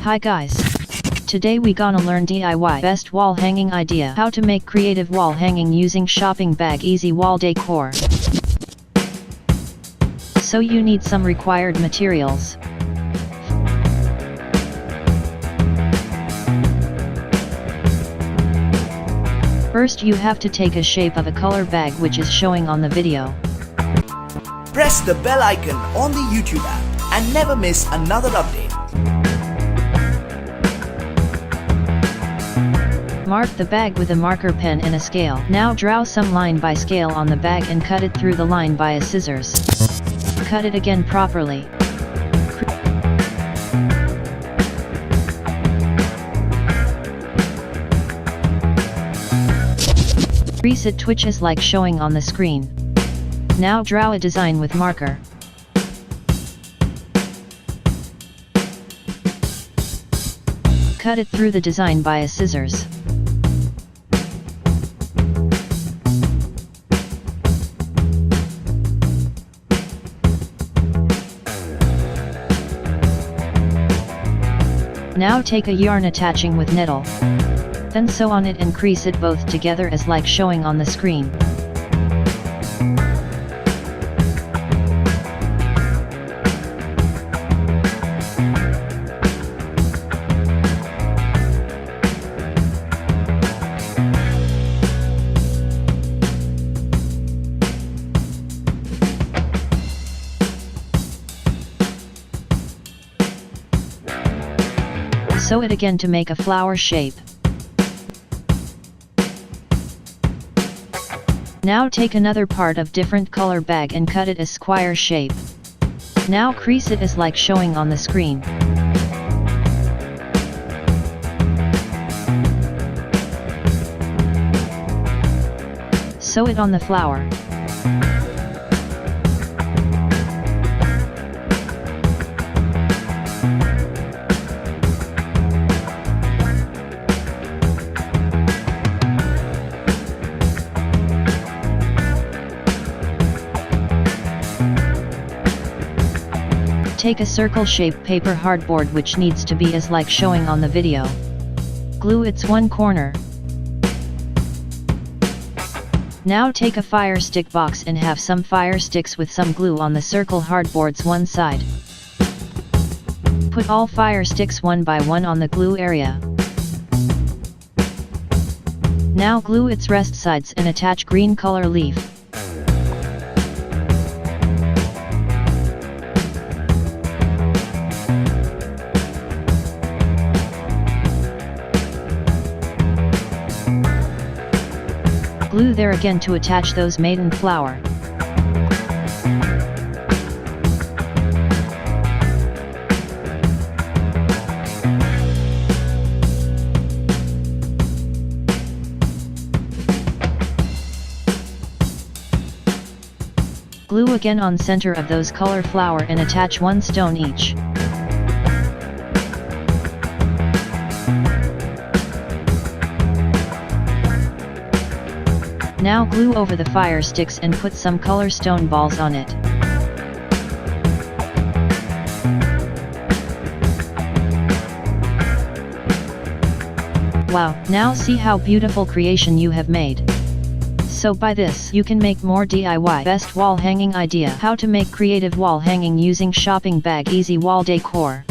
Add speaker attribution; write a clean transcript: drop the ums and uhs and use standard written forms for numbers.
Speaker 1: Hi guys. Today we gonna learn DIY best wall hanging idea. How to make creative wall hanging using shopping bag easy wall decor. So you need some required materials. First you have to take a shape of a color bag which is showing on the video.
Speaker 2: Press the bell icon on the YouTube app and never miss another update.
Speaker 1: Mark the bag with a marker pen and a scale. Now draw some line by scale on the bag and cut it through the line by a scissors. Cut it again properly. Crease it twitches like showing on the screen. Now draw a design with marker. Cut it through the design by a scissors. Now take a yarn attaching with needle. Then sew on it and crease it both together as like showing on the screen. Sew it again to make a flower shape. Now take another part of different color bag and cut it as square shape. Now crease it as like showing on the screen. Sew it on the flower. Take a circle-shaped paper hardboard which needs to be as like showing on the video. Glue its one corner. Now take a fire stick box and have some fire sticks with some glue on the circle hardboard's one side. Put all fire sticks one by one on the glue area. Now glue its rest sides and attach green color leaf. Glue there again to attach those maiden flower. Glue again on center of those color flower and attach one stone each. Now glue over the fire sticks and put some color stone balls on it. Wow, now see how beautiful creation you have made. So by this you can make more DIY best wall hanging idea. How to make creative wall hanging using shopping bag easy wall decor.